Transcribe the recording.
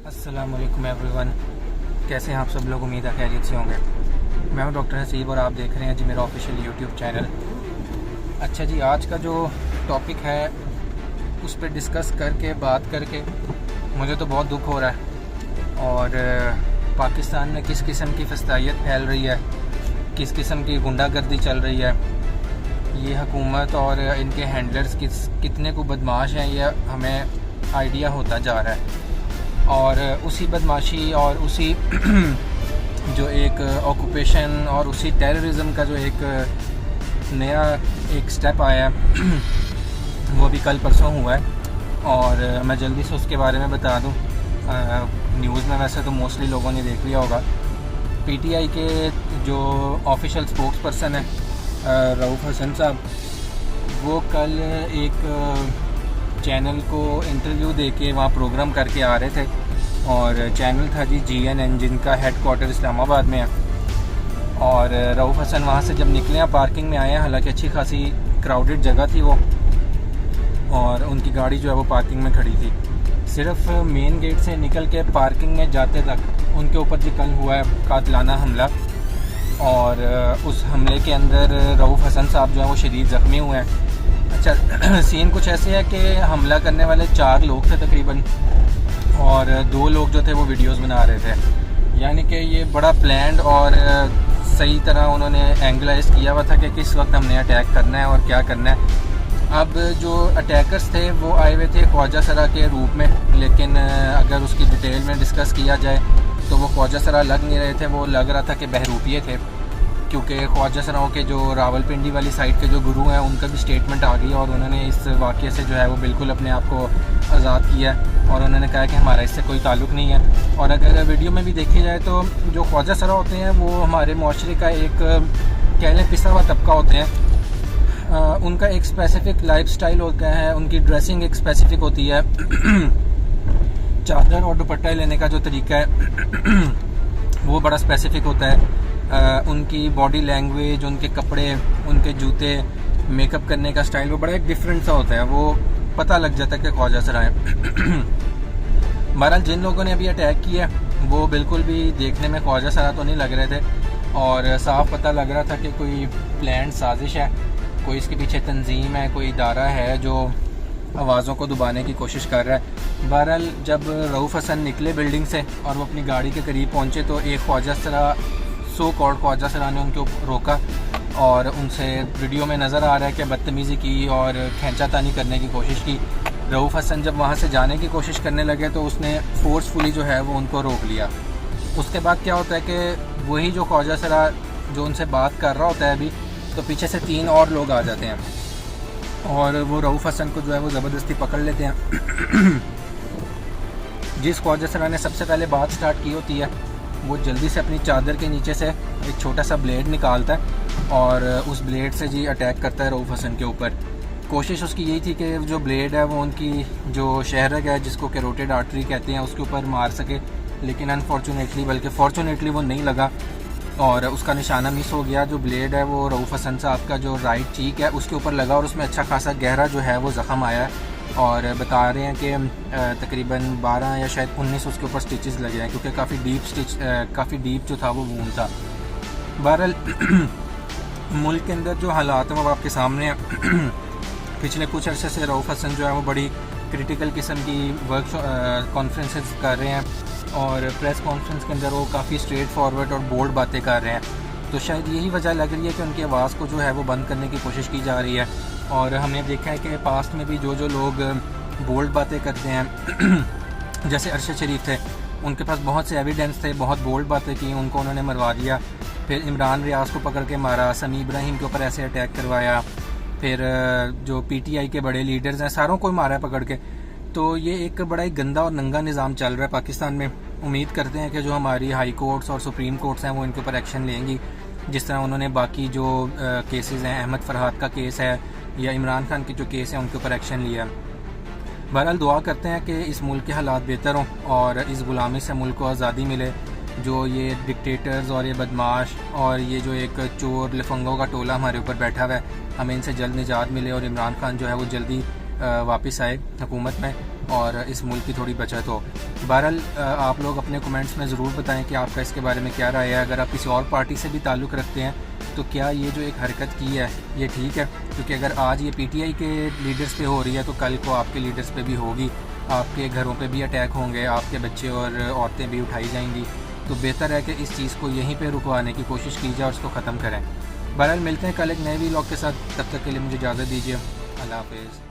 अस्सलाम वालेकुम एवरीवन, कैसे हैं आप सब लोग। उम्मीद है खैरियत से होंगे। मैं हूं डॉक्टर हसीब और आप देख रहे हैं जी मेरा ऑफिशियल यूट्यूब चैनल। अच्छा जी, आज का जो टॉपिक है उस पर डिस्कस करके बात करके मुझे तो बहुत दुख हो रहा है। और पाकिस्तान में किस किस्म की फस्तायत फैल रही है, किस किस्म की गुंडागर्दी चल रही है, ये हुकूमत और इनके हैंडलर्स कितने को बदमाश हैं, ये हमें आइडिया होता जा रहा है। और उसी बदमाशी और उसी जो एक ऑक्यूपेशन और उसी टेररिज्म का जो एक नया एक स्टेप आया है वो भी कल परसों हुआ है। और मैं जल्दी से उसके बारे में बता दूं। न्यूज़ में वैसे तो मोस्टली लोगों ने देख लिया होगा। पीटीआई के जो ऑफिशियल स्पोक्स पर्सन है रऊफ़ हसन साहब, वो कल एक चैनल को इंटरव्यू देके वहाँ प्रोग्राम करके आ रहे थे। और चैनल था जी GNN, जिनका हेडक्वार्टर इस्लामाबाद में है। और रऊफ़ हसन वहाँ से जब निकले हैं पार्किंग में आए हैं, हालांकि अच्छी खासी क्राउडेड जगह थी वो, और उनकी गाड़ी जो है वो पार्किंग में खड़ी थी। सिर्फ मेन गेट से निकल के पार्किंग में जाते तक उनके ऊपर जी कल हुआ है कातिलाना हमला। और उस हमले के अंदर रऊफ़ हसन साहब जो है वो शदीद ज़ख्मी हुए हैं। अच्छा, सीन कुछ ऐसे है कि हमला करने वाले 4 लोग थे तकरीबन, और 2 लोग जो थे वो वीडियोस बना रहे थे। यानी कि ये बड़ा प्लान्ड और सही तरह उन्होंने एंगलाइज किया हुआ था कि किस वक्त हमने अटैक करना है और क्या करना है। अब जो अटैकर्स थे वो आए हुए थे ख्वाजा सरा के रूप में, लेकिन अगर उसकी डिटेल में डिस्कस किया जाए तो वो ख्वाजा सरा लग नहीं रहे थे। वो लग रहा था कि बहरूपिये थे, क्योंकि ख्वाजा सराओं के जो रावलपिंडी वाली साइड के जो गुरु हैं उनका भी स्टेटमेंट आ गई और उन्होंने इस वाक़े से जो है वो बिल्कुल अपने आप को आज़ाद किया और उन्होंने कहा कि हमारा इससे कोई ताल्लुक़ नहीं है। और अगर वीडियो में भी देखी जाए तो जो ख्वाजा सरा होते हैं वो हमारे माशरे का एक कह लें पिसा हुआ तबका होते हैं। उनका एक स्पेसिफ़िक लाइफ स्टाइल होता है, उनकी ड्रेसिंग एक स्पेसिफ़िक होती है चादर और दुपट्टा लेने का जो तरीका है वो बड़ा स्पेसिफ़िक होता है। उनकी बॉडी लैंग्वेज, उनके कपड़े, उनके जूते, मेकअप करने का स्टाइल वो बड़ा एक डिफरेंट सा होता है। वो पता लग जाता है कि ख्वाजा सरा है। बहरहाल जिन लोगों ने अभी अटैक किया वो बिल्कुल भी देखने में ख्वाजा सरा तो नहीं लग रहे थे, और साफ पता लग रहा था कि कोई प्लान साजिश है, कोई इसके पीछे तंजीम है, कोई इदारा है जो आवाज़ों को दबाने की कोशिश कर रहा है। बहरहाल जब रऊफ़ हसन निकले बिल्डिंग से और वो अपनी गाड़ी के करीब पहुँचे तो एक ख्वाजा सरा, सो कॉल्ड ख्वाजा सरा ने उनके ऊपर रोका और उनसे वीडियो में नज़र आ रहा है कि बदतमीज़ी की और खींचातानी करने की कोशिश की। रऊफ़ हसन जब वहाँ से जाने की कोशिश करने लगे तो उसने फोर्सफुली जो है वो उनको रोक लिया। उसके बाद क्या होता है कि वही जो ख्वाजा सरा जो उनसे बात कर रहा होता है अभी, तो पीछे से 3 और लोग आ जाते हैं और वो रऊफ़ हसन को जो है वो ज़बरदस्ती पकड़ लेते हैं। जिस ख्वाजा सरा ने सबसे पहले बात स्टार्ट की होती है वो जल्दी से अपनी चादर के नीचे से एक छोटा सा ब्लेड निकालता है और उस ब्लेड से जी अटैक करता है रऊफ़ हसन के ऊपर। कोशिश उसकी यही थी कि जो ब्लेड है वो उनकी जो शहरग है, जिसको कैरोटिड आर्टरी कहते हैं, उसके ऊपर मार सके, लेकिन अनफॉर्चुनेटली बल्कि फॉर्चुनेटली वो नहीं लगा और उसका निशाना मिस हो गया। जो ब्लेड है वो रऊफ़ हसन साहब का जो राइट चीक है उसके ऊपर लगा और उसमें अच्छा खासा गहरा जो है वो ज़ख़म आया है। और बता रहे हैं कि तकरीबन 12 या शायद 19 उसके ऊपर स्टिचेस लगे हैं, क्योंकि काफ़ी डीप जो था वो वूंड था। बहरहाल मुल्क के अंदर जो हालात हैं वो आपके सामने हैं। पिछले कुछ अरसे से रऊफ़ हसन जो है वो बड़ी क्रिटिकल किस्म की कॉन्फ्रेंसेस कर रहे हैं और प्रेस कॉन्फ्रेंस के अंदर वो काफ़ी स्ट्रेट फॉरवर्ड और बोल्ड बातें कर रहे हैं। तो शायद यही वजह लग रही है कि उनकी आवाज़ को जो है वो बंद करने की कोशिश की जा रही है। और हमने देखा है कि पास्ट में भी जो लोग बोल्ड बातें करते हैं जैसे अरशद शरीफ थे, उनके पास बहुत से एविडेंस थे, बहुत बोल्ड बातें की, उनको उन्होंने मरवा दिया। फिर इमरान रियाज को पकड़ के मारा, समी इब्राहिम के ऊपर ऐसे अटैक करवाया, फिर जो PTI के बड़े लीडर्स हैं सारों को मारा है पकड़ के। तो ये एक बड़ा ही गंदा और नंगा निज़ाम चल रहा है पाकिस्तान में। उम्मीद करते हैं कि जो हमारी हाई कोर्ट्स और सुप्रीम कोर्ट्स हैं वो इनके ऊपर एक्शन लेंगी, जिस तरह उन्होंने बाकी जो केसेस हैं, अहमद फरहाद का केस है या इमरान खान के जो केस हैं उनके ऊपर एक्शन लिया। बहरहाल दुआ करते हैं कि इस मुल्क के हालात बेहतर हों और इस ग़ुलामी से मुल्क को आज़ादी मिले। जो ये डिक्टेटर्स और ये बदमाश और ये जो एक चोर लफंगों का टोला हमारे ऊपर बैठा हुआ है, हमें इनसे जल्द निजात मिले और इमरान खान जो है वो जल्दी वापस आए हुकूमत में। और इस मुल्क की थोड़ी बचत हो। बहरहाल आप लोग अपने कमेंट्स में ज़रूर बताएं कि आपका इसके बारे में क्या राय है। अगर आप किसी और पार्टी से भी ताल्लुक़ रखते हैं तो क्या ये जो एक हरकत की है ये ठीक है, क्योंकि अगर आज ये PTI के लीडर्स पे हो रही है तो कल को आपके लीडर्स पे भी होगी, आपके घरों पे भी अटैक होंगे, आपके बच्चे और औरतें भी उठाई जाएंगी। तो बेहतर है कि इस चीज़ को यहीं पे रुकवाने की कोशिश की जाए और उसको ख़त्म करें। बहरहाल मिलते हैं कल एक नए व्लॉग के साथ, तब तक के लिए मुझे इजाज़त दीजिए। अल्लाह हाफ़िज़।